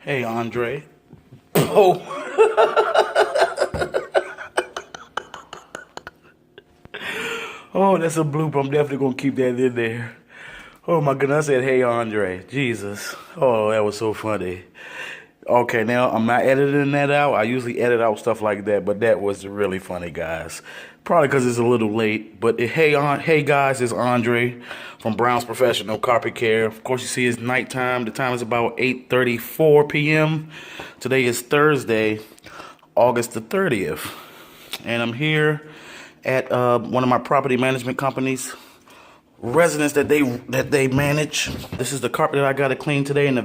Hey, Andre. Oh. Oh, that's a blooper. I'm definitely going to keep that in there. Oh, my goodness. I said, hey, Andre. Jesus. Oh, that was so funny. Okay, now I'm not editing that out. I usually edit out stuff like that, but that was really funny, guys. Probably because it's a little late. But hey guys, it's Andre from Brown's Professional Carpet Care. Of course, you see it's nighttime. The time is about 8:34 p.m. Today is Thursday, August the 30th, and I'm here at one of my property management companies. Residents that they manage. This is the carpet that I got to clean today, and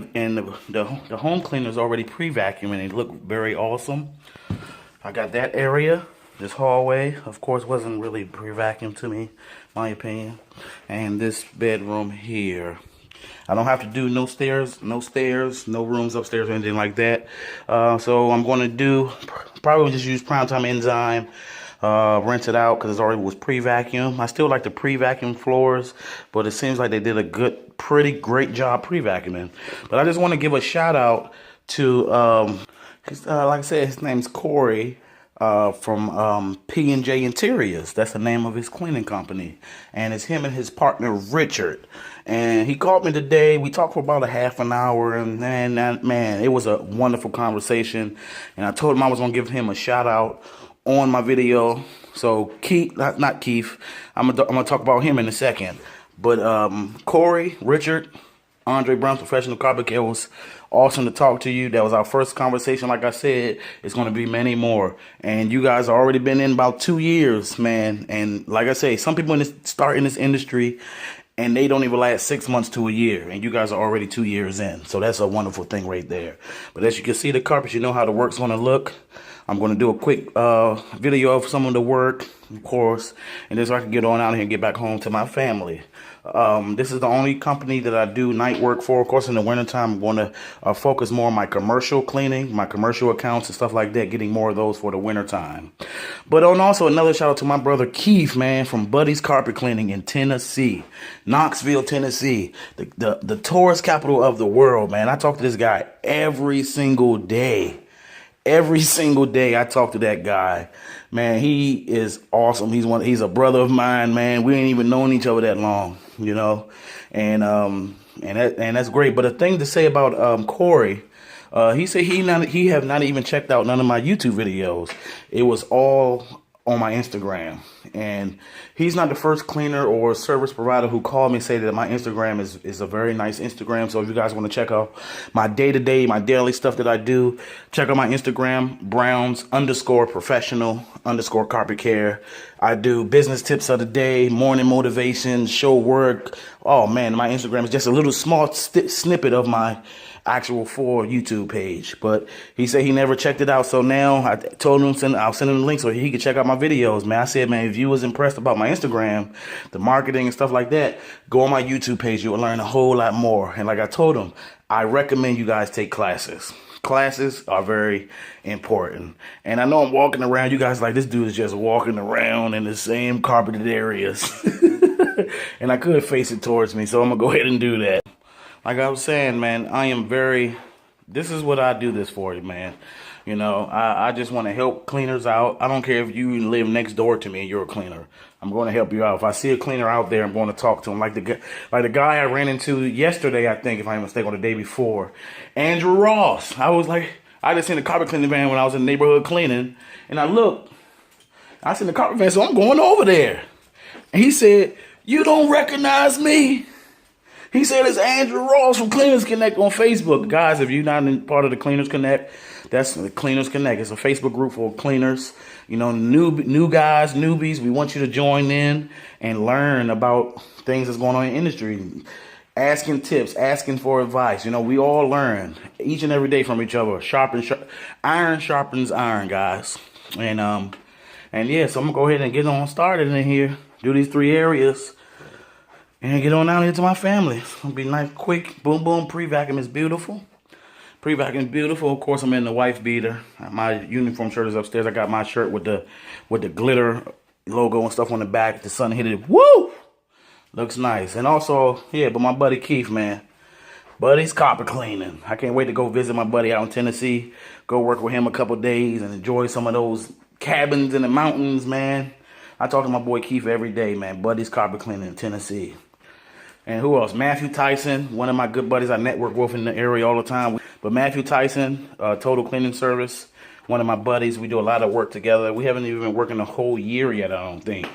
the home cleaner is already pre-vacuuming. They look very awesome. I got that area. This hallway, of course, wasn't really pre-vacuumed to me, my opinion. And this bedroom here. I don't have to do no stairs, no rooms upstairs or anything like that. So I'm going to probably just use Primetime Enzyme. Rinse it out because it already was pre-vacuum. I still like the pre-vacuum floors, but it seems like they did a pretty great job pre-vacuuming. But I just want to give a shout out to, like I said, his name's Corey from P&J Interiors. That's the name of his cleaning company, and it's him and his partner Richard. And he called me today. We talked for about a half an hour, and man, it was a wonderful conversation. And I told him I was gonna give him a shout out on my video. So Keith, not Keith, I'm gonna talk about him in a second. But Corey, Richard, Andre, Brown's Professional Carpet Care, was awesome to talk to you. That was our first conversation. Like I said, it's going to be many more. And you guys already been in about 2 years, man. And like I say, some people start in this industry and they don't even last 6 months to a year. And you guys are already 2 years in. So that's a wonderful thing right there. But as you can see, the carpet, you know how the work's going to look. I'm going to do a quick video of some of the work, of course, and then so I can get on out here and get back home to my family. This is the only company that I do night work for. Of course, in the wintertime, I'm going to focus more on my commercial cleaning, my commercial accounts and stuff like that, getting more of those for the wintertime. But also another shout out to my brother Keith, man, from Buddy's Carpet Cleaning in Tennessee, Knoxville, Tennessee, the tourist capital of the world, man. I talk to this guy every single day. Every single day I talk to that guy, man. He is awesome. He's a brother of mine, man. We ain't even known each other that long, you know, and that's great. But the thing to say about Corey, he said he have not even checked out none of my YouTube videos. It was all on my Instagram, and he's not the first cleaner or service provider who called me and say that my Instagram is a very nice Instagram. So if you guys want to check out my day-to-day, my daily stuff that I do, check out my Instagram, Browns_professional_carpet care. I do business tips of the day, morning motivation, show work. Oh man, my Instagram is just a little small snippet of my actual full YouTube page. But he said he never checked it out, so now I told him I'll send him the link so he could check out my videos, man. I said, man, if you was impressed about my Instagram, the marketing and stuff like that, go on my YouTube page. You will learn a whole lot more. And like I told him, I recommend you guys take classes. Classes are very important. And I know I'm walking around, you guys like, this dude is just walking around in the same carpeted areas. And I could face it towards me, so I'm gonna go ahead and do that. Like I was saying, man, this is what I do this for you, man. You know, I just want to help cleaners out. I don't care if you live next door to me and you're a cleaner. I'm going to help you out. If I see a cleaner out there, I'm going to talk to him. Like the guy I ran into yesterday, I think, if I'm not mistaken, or the day before, Andrew Ross. I just seen the carpet cleaning van when I was in the neighborhood cleaning, and I seen the carpet van, so I'm going over there. And he said, "You don't recognize me?" He said it's Andrew Ross from Cleaners Connect on Facebook. Guys, if you're not in part of the Cleaners Connect, that's the Cleaners Connect. It's a Facebook group for cleaners. You know, new guys, newbies. We want you to join in and learn about things that's going on in the industry. Asking tips, asking for advice. You know, we all learn each and every day from each other. Iron sharpens iron, guys. And yeah, so I'm going to go ahead and get on started in here. Do these 3 areas. And get on out here to my family. It's going to be nice, quick, boom, boom. Pre-vacuum is beautiful. Pre-vacuum is beautiful. Of course, I'm in the wife beater. My uniform shirt is upstairs. I got my shirt with the glitter logo and stuff on the back. The sun hit it. Woo! Looks nice. And also, yeah, but my buddy Keith, man. Buddy's Carpet Cleaning. I can't wait to go visit my buddy out in Tennessee. Go work with him a couple days and enjoy some of those cabins in the mountains, man. I talk to my boy Keith every day, man. Buddy's Carpet Cleaning in Tennessee. And who else? Matthew Tyson, one of my good buddies I network with in the area all the time. But Matthew Tyson, Total Cleaning Service, one of my buddies. We do a lot of work together. We haven't even been working a whole year yet, I don't think.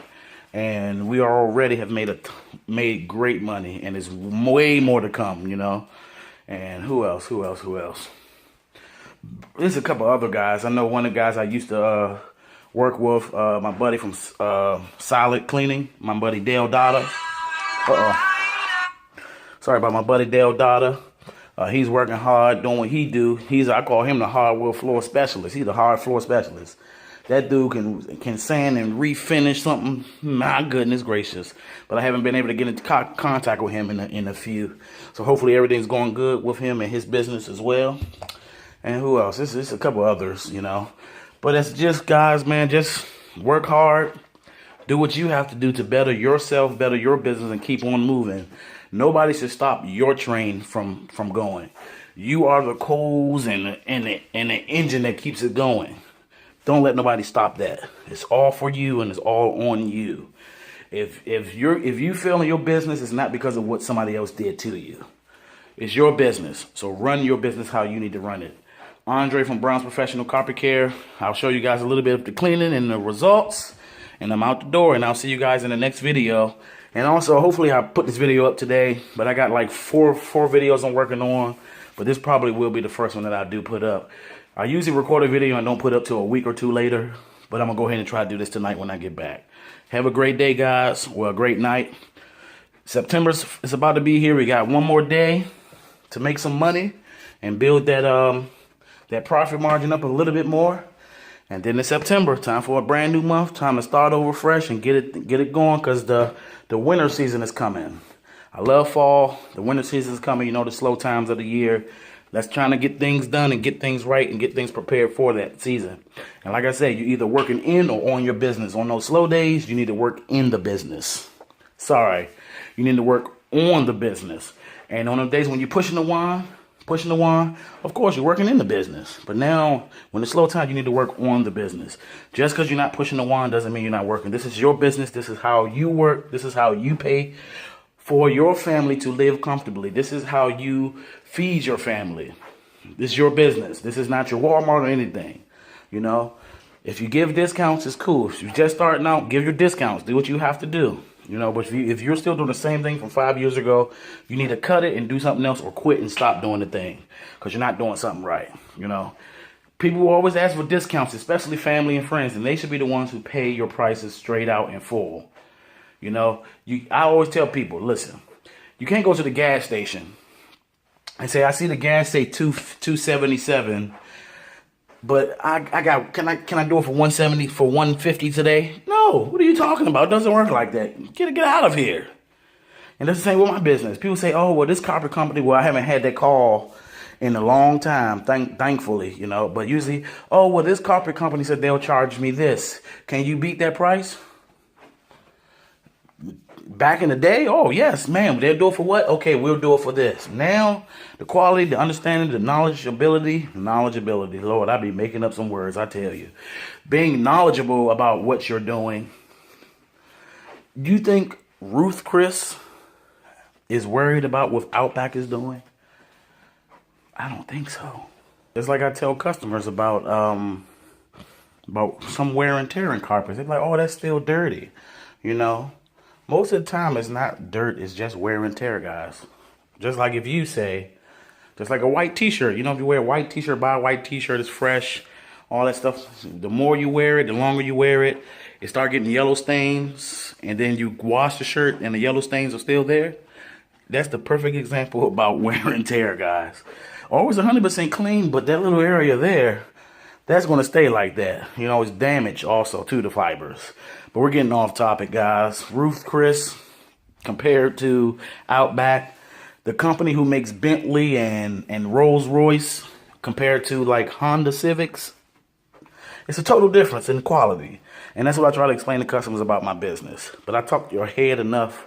And we already have made great money, and there's way more to come, you know. And who else? There's a couple other guys. I know one of the guys I used to work with, my buddy from Solid Cleaning, my buddy Dale Dada. Sorry about my buddy Dale Dada. He's working hard doing what he do. I call him the hardwood floor specialist. He's the hard floor specialist. That dude can sand and refinish something. My goodness gracious. But I haven't been able to get into contact with him in a few. So hopefully everything's going good with him and his business as well. And who else? There's a couple others, you know. But it's just, guys, man, just work hard. Do what you have to do to better yourself, better your business, and keep on moving. Nobody should stop your train from going. You are the coals and the engine that keeps it going. Don't let nobody stop that. It's all for you and it's all on you. If you feel in your business, it's not because of what somebody else did to you. It's your business. So run your business how you need to run it. Andre from Brown's Professional Carpet Care. I'll show you guys a little bit of the cleaning and the results. And I'm out the door, and I'll see you guys in the next video. And also, hopefully I put this video up today. But I got like four videos I'm working on. But this probably will be the first one that I do put up. I usually record a video and don't put up till a week or two later. But I'm going to go ahead and try to do this tonight when I get back. Have a great day, guys. Well, a great night. September is about to be here. We got one more day to make some money and build that profit margin up a little bit more. And then in September, time for a brand new month. Time to start over fresh and get it going, because the winter season is coming. I love fall. The winter season is coming. You know, the slow times of the year. Let's try to get things done and get things right and get things prepared for that season. And like I said, you're either working in or on your business. On those slow days, you need to work in the business. Sorry, you need to work on the business. And on the days when you're pushing the wand, of course, you're working in the business. But now, when it's slow time, you need to work on the business. Just because you're not pushing the wand doesn't mean you're not working. This is your business. This is how you work. This is how you pay for your family to live comfortably. This is how you feed your family. This is your business. This is not your Walmart or anything. You know, if you give discounts, it's cool. If you're just starting out, give your discounts. Do what you have to do. You know, but if you're still doing the same thing from 5 years ago, you need to cut it and do something else, or quit and stop doing the thing, because you're not doing something right. You know, people will always ask for discounts, especially family and friends, and they should be the ones who pay your prices straight out in full. You know, I always tell people, listen, you can't go to the gas station and say, I see the gas say $2.77. But can I do it for $170, for $150 today? No, what are you talking about? It doesn't work like that. Get out of here. And that's the same with my business. People say, oh, well, this carpet company, well, I haven't had that call in a long time, thankfully, you know. But usually, oh, well, this carpet company said they'll charge me this. Can you beat that price? Back in the day, oh, yes, ma'am. They'll do it for what? Okay, we'll do it for this. Now, the quality, the understanding, the knowledgeability. Lord, I be making up some words, I tell you. Being knowledgeable about what you're doing. Do you think Ruth Chris is worried about what Outback is doing? I don't think so. It's like I tell customers about some wear and tear in carpets. They're like, oh, that's still dirty, you know. Most of the time, it's not dirt. It's just wear and tear, guys. Just like if you say, just like a white t-shirt. You know, if you wear a white t-shirt, buy a white t-shirt, it's fresh, all that stuff. The more you wear it, the longer you wear it, it start getting yellow stains. And then you wash the shirt and the yellow stains are still there. That's the perfect example about wear and tear, guys. Always 100% clean, but that little area there, that's going to stay like that. You know, it's damaged also to the fibers. But we're getting off topic, guys. Ruth Chris compared to Outback. The company who makes Bentley and Rolls Royce compared to like Honda Civics. It's a total difference in quality. And that's what I try to explain to customers about my business. But I talked your head enough.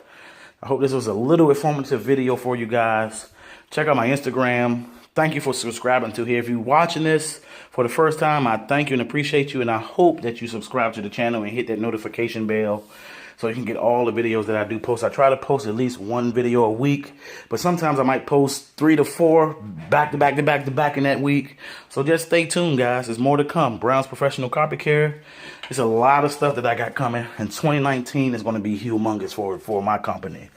I hope this was a little informative video for you guys. Check out my Instagram. Thank you for subscribing to here. If you're watching this for the first time, I thank you and appreciate you. And I hope that you subscribe to the channel and hit that notification bell so you can get all the videos that I do post. I try to post at least one video a week, but sometimes I might post 3 to 4 back to back to back to back in that week. So just stay tuned, guys. There's more to come. Brown's Professional Carpet Care. There's a lot of stuff that I got coming. And 2019 is going to be humongous for my company.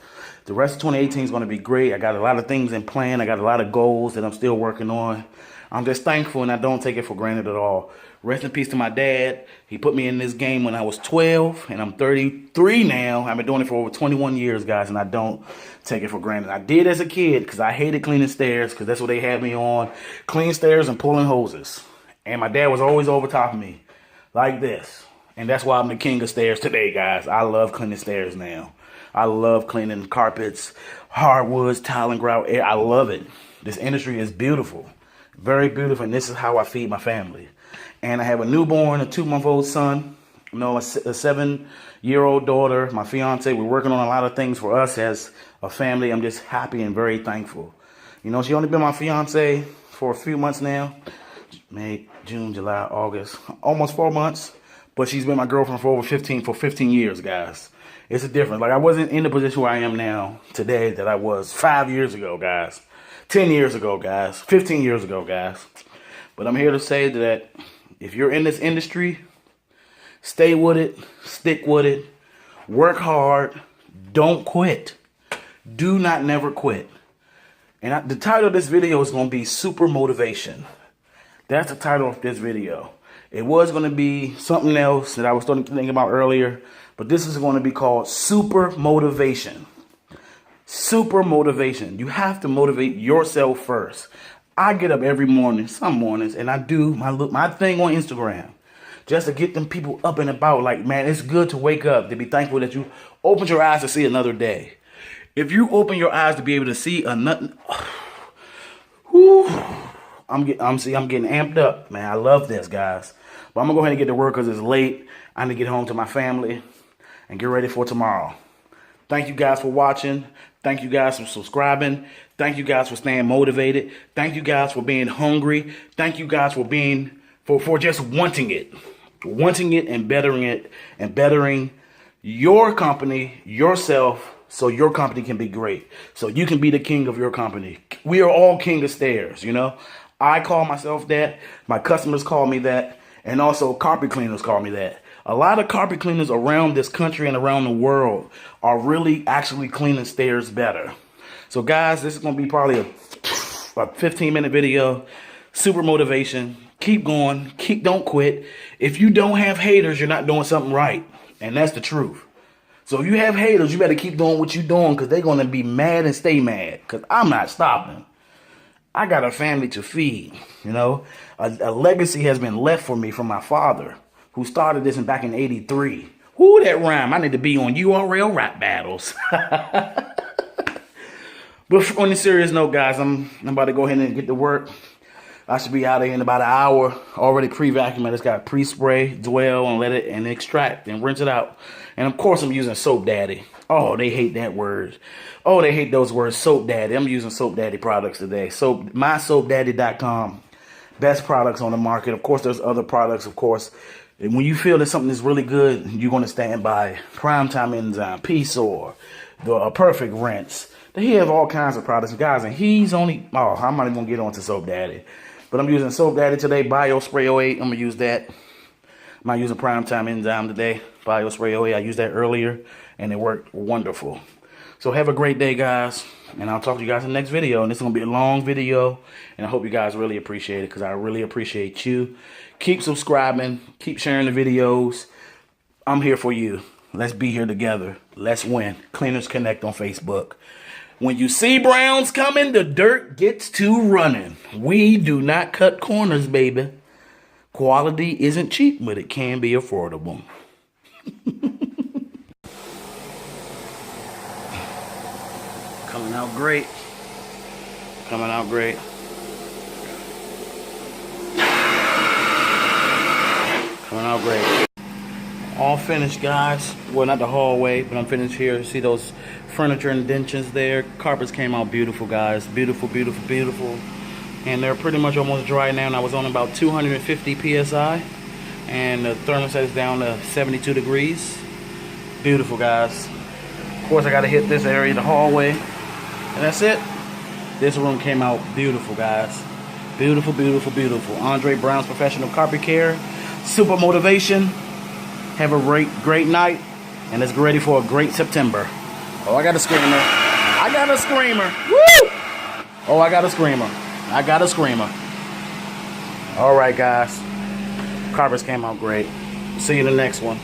The rest of 2018 is going to be great. I got a lot of things in plan. I got a lot of goals that I'm still working on. I'm just thankful, and I don't take it for granted at all. Rest in peace to my dad. He put me in this game when I was 12, and I'm 33 now. I've been doing it for over 21 years, guys, and I don't take it for granted. I did as a kid because I hated cleaning stairs because that's what they had me on. Clean stairs and pulling hoses. And my dad was always over top of me like this. And that's why I'm the king of stairs today, guys. I love cleaning stairs now. I love cleaning carpets, hardwoods, tile and grout. I love it. This industry is beautiful. Very beautiful, and this is how I feed my family. And I have a newborn, a 2-month-old son, a 7-year-old daughter, my fiance. We're working on a lot of things for us as a family. I'm just happy and very thankful. You know, she only been my fiance for a few months now. May, June, July, August, almost 4 months. But she's been my girlfriend for over 15 years, guys. It's a difference. Like, I wasn't in the position where I am now today that I was 5 years ago, guys. 10 years ago, guys. 15 years ago, guys. But I'm here to say that if you're in this industry, stay with it, stick with it, work hard, don't quit. Do not never quit. And the title of this video is going to be Super Motivation. That's the title of this video. It was going to be something else that I was starting to think about earlier, but this is going to be called Super Motivation. Super motivation. You have to motivate yourself first. I get up every morning, some mornings, and I do my thing on Instagram just to get them people up and about. Like, man, it's good to wake up, to be thankful that you opened your eyes to see another day. If you open your eyes to be able to see another, I'm getting amped up, man. I love this, guys. But I'm gonna go ahead and get to work because it's late. I need to get home to my family and get ready for tomorrow. Thank you guys for watching. Thank you guys for subscribing. Thank you guys for staying motivated. Thank you guys for being hungry. Thank you guys for being, for just wanting it and bettering your company, yourself, so your company can be great. So you can be the king of your company. We are all king of stairs, you know. I call myself that. My customers call me that. And also carpet cleaners call me that. A lot of carpet cleaners around this country and around the world are really actually cleaning stairs better. So guys, this is going to be probably a 15-minute video. Super motivation. Keep going. Don't quit. If you don't have haters, you're not doing something right. And that's the truth. So if you have haters, you better keep doing what you're doing because they're going to be mad and stay mad because I'm not stopping. I got a family to feed, you know. A legacy has been left for me from my father, who started this back in '83. Whoo, that rhyme. I need to be on URL rap battles. But on a serious note, guys, I'm about to go ahead and get to work. I should be out of here in about an hour. Already pre-vacuumed. I just got pre-spray, dwell, and let it and extract and rinse it out. And of course, I'm using Soap Daddy. Oh, they hate that word. Oh, they hate those words, Soap Daddy. I'm using Soap Daddy products today. MySoapDaddy.com. Best products on the market. Of course, there's other products, of course. And when you feel that something is really good, you're going to stand by Primetime Enzyme, P-Sore, the Perfect Rinse. They have all kinds of products, guys. And he's only, I'm not even going to get on to Soap Daddy. But I'm using Soap Daddy today, BioSpray 08. I'm going to use that. I'm not using Primetime Enzyme today, BioSpray 08. I used that earlier, and it worked wonderful. So have a great day, guys, and I'll talk to you guys in the next video. And this is going to be a long video, and I hope you guys really appreciate it because I really appreciate you. Keep subscribing. Keep sharing the videos. I'm here for you. Let's be here together. Let's win. Cleaners Connect on Facebook. When you see browns coming, the dirt gets to running. We do not cut corners, baby. Quality isn't cheap, but it can be affordable. Coming out great. Coming out great. Coming out great. All finished, guys. Well, not the hallway, but I'm finished here. See those furniture indentions there? Carpets came out beautiful, guys. Beautiful, beautiful, beautiful. And they're pretty much almost dry now. And I was on about 250 psi, and the thermostat is down to 72 degrees. Beautiful, guys. Of course, I got to hit this area, the hallway, and that's it. This room came out beautiful, guys. Beautiful, beautiful, beautiful. Andre Brown's Professional Carpet Care. Super motivation. Have a great night, and let's get ready for a great September. Oh, I got a screamer. I got a screamer. Woo! Oh, I got a screamer. I got a screamer. All right, guys. Carpets came out great. See you in the next one.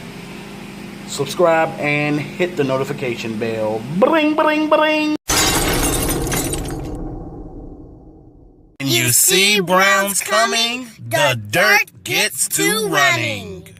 Subscribe and hit the notification bell. Bring, bring, bring. When you see browns coming, the dirt gets to running.